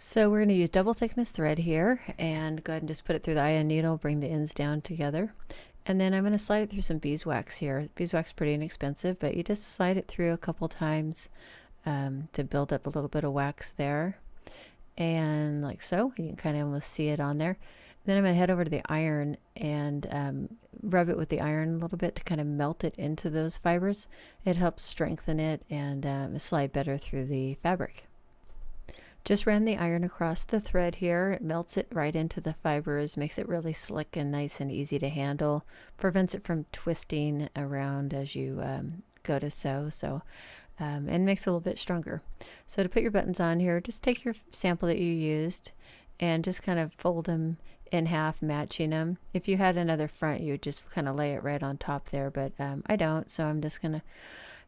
So we're going to use double thickness thread here and go ahead and just put it through the eye of the needle, bring the ends down together. And then I'm going to slide it through some beeswax here. Beeswax is pretty inexpensive, but you just slide it through a couple times to build up a little bit of wax there. And like so, you can kind of almost see it on there. Then I'm going to head over to the iron and rub it with the iron a little bit to kind of melt it into those fibers. It helps strengthen it and slide better through the fabric. Just ran the iron across the thread here. It melts it right into the fibers, makes it really slick and nice and easy to handle, prevents it from twisting around as you go to sew, and makes it a little bit stronger. So to put your buttons on here, just take your sample that you used and just kind of fold them in half, matching them. If you had another front, you would just kind of lay it right on top there, but I don't, so I'm just going to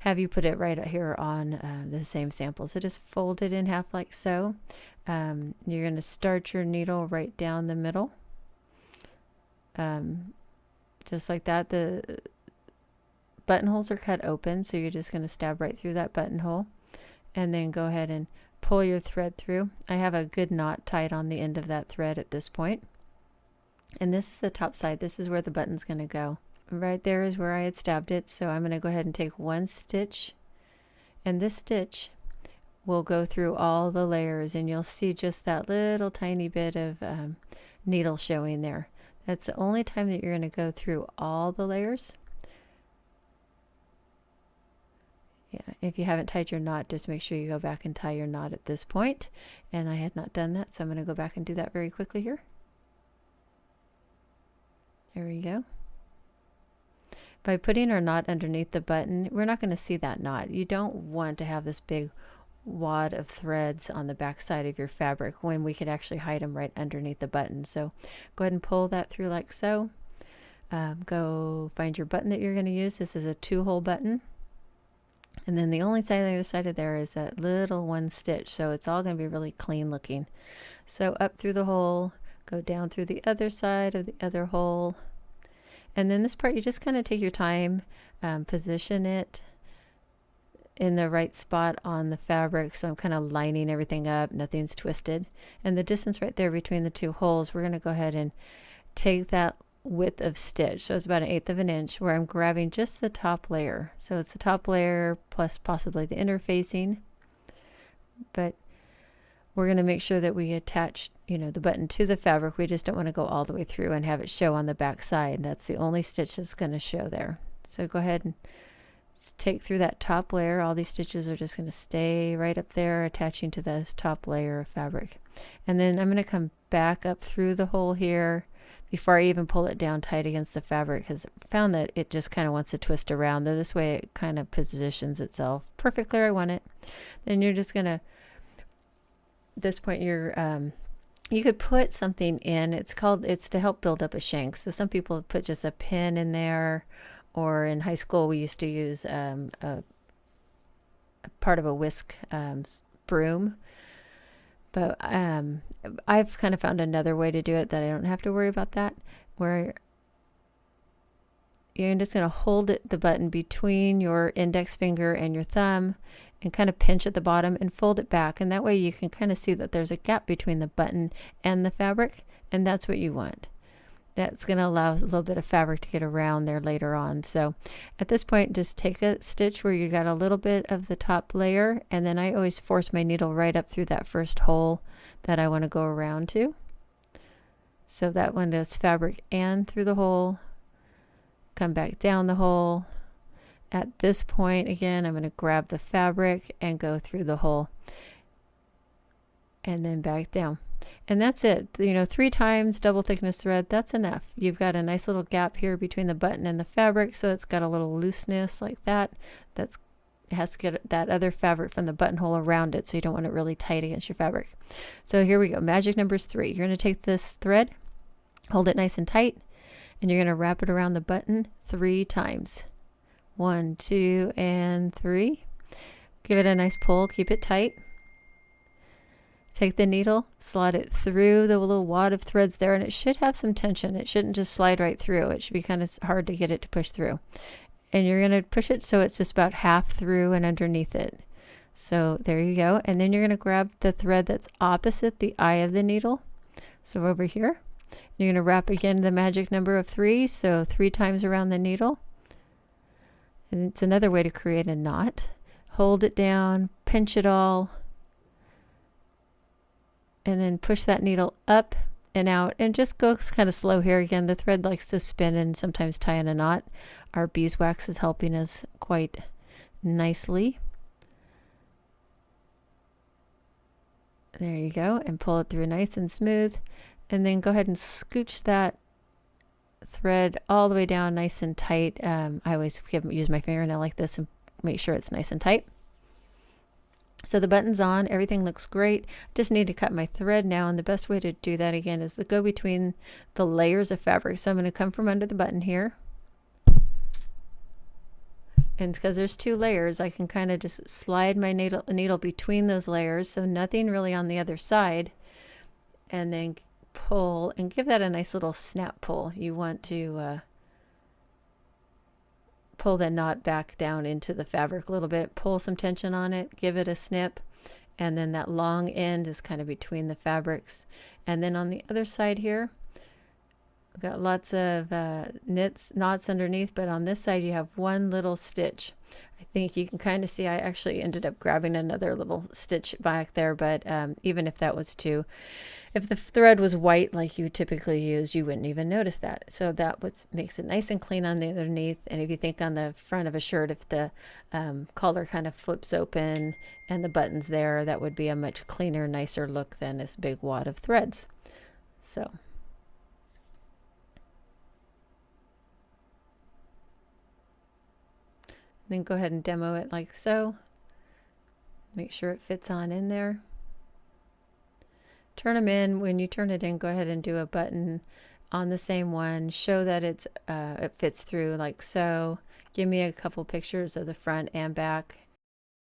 have you put it right here on the same sample. So just fold it in half like so. You're going to start your needle right down the middle. Just like that. The buttonholes are cut open, so you're just going to stab right through that buttonhole and then go ahead and pull your thread through. I have a good knot tied on the end of that thread at this point. And this is the top side. This is where the button's going to go. Right there is where I had stabbed it, so I'm going to go ahead and take one stitch, and this stitch will go through all the layers, and you'll see just that little tiny bit of needle showing there. That's the only time that you're going to go through all the layers. Yeah, if you haven't tied your knot, just make sure you go back and tie your knot at this point. And I had not done that, so I'm going to go back and do that very quickly here. There we go. By putting our knot underneath the button, we're not going to see that knot. You don't want to have this big wad of threads on the back side of your fabric when we could actually hide them right underneath the button. So go ahead and pull that through like so. Go find your button that you're going to use. This is a 2-hole button. And then the only side on the other side of there is that little one stitch. So it's all going to be really clean looking. So up through the hole, go down through the other side of the other hole. And then this part, you just kind of take your time, position it in the right spot on the fabric. So I'm kind of lining everything up, nothing's twisted. And the distance right there between the 2 holes, we're going to go ahead and take that width of stitch. So it's about 1/8 of an inch where I'm grabbing just the top layer. So it's the top layer plus possibly the interfacing. But we're going to make sure that we attach, the button to the fabric. We just don't want to go all the way through and have it show on the back side. That's the only stitch that's going to show there. So go ahead and take through that top layer. All these stitches are just going to stay right up there, attaching to this top layer of fabric. And then I'm going to come back up through the hole here before I even pull it down tight against the fabric, because I found that it just kind of wants to twist around. This way it kind of positions itself perfectly where I want it. Then you're just going to, this point, you could put something in. It's to help build up a shank. So some people put just a pin in there, or in high school we used to use a part of a whisk broom. But I've kind of found another way to do it that I don't have to worry about that, where you're just going to hold the button between your index finger and your thumb and kind of pinch at the bottom and fold it back. And that way you can kind of see that there's a gap between the button and the fabric, and that's what you want. That's going to allow a little bit of fabric to get around there later on. So at this point, just take a stitch where you got a little bit of the top layer, and then I always force my needle right up through that first hole that I want to go around to. So that one does fabric and through the hole, come back down the hole. At this point, again, I'm going to grab the fabric and go through the hole and then back down. And that's it. 3 times double thickness thread, that's enough. You've got a nice little gap here between the button and the fabric, so it's got a little looseness like that. It has to get that other fabric from the buttonhole around it, so you don't want it really tight against your fabric. So here we go. Magic number 3. You're going to take this thread, hold it nice and tight, and you're going to wrap it around the button 3 times. 1, 2, and 3. Give it a nice pull, keep it tight. Take the needle, slide it through the little wad of threads there, and it should have some tension. It shouldn't just slide right through. It should be kind of hard to get it to push through. And you're going to push it so it's just about half through and underneath it. So there you go. And then you're going to grab the thread that's opposite the eye of the needle. So over here, you're going to wrap again the magic number of 3. So 3 times around the needle. And it's another way to create a knot. Hold it down, pinch it all, and then push that needle up and out, and just go kind of slow here. Again, the thread likes to spin and sometimes tie in a knot. Our beeswax is helping us quite nicely. There you go, and pull it through nice and smooth, and then go ahead and scooch that thread all the way down nice and tight. I always use my fingernail like this and make sure it's nice and tight. So the button's on, everything looks great. Just need to cut my thread now, and the best way to do that again is to go between the layers of fabric. So I'm going to come from under the button here, and because there's 2 layers, I can kind of just slide my needle between those layers, so nothing really on the other side, and then pull and give that a nice little snap pull. You want to pull the knot back down into the fabric a little bit, pull some tension on it, give it a snip, and then that long end is kind of between the fabrics. And then on the other side here, we've got lots of knots underneath, but on this side you have one little stitch. I think you can kind of see I actually ended up grabbing another little stitch back there, but even if that was 2, if the thread was white like you typically use, you wouldn't even notice that. So that makes it nice and clean on the underneath. And if you think on the front of a shirt, if the collar kind of flips open and the button's there, that would be a much cleaner, nicer look than this big wad of threads. So then go ahead and demo it like so. Make sure it fits on in there. Turn them in. When you turn it in, go ahead and do a button on the same one. Show that it fits through like so. Give me a couple pictures of the front and back,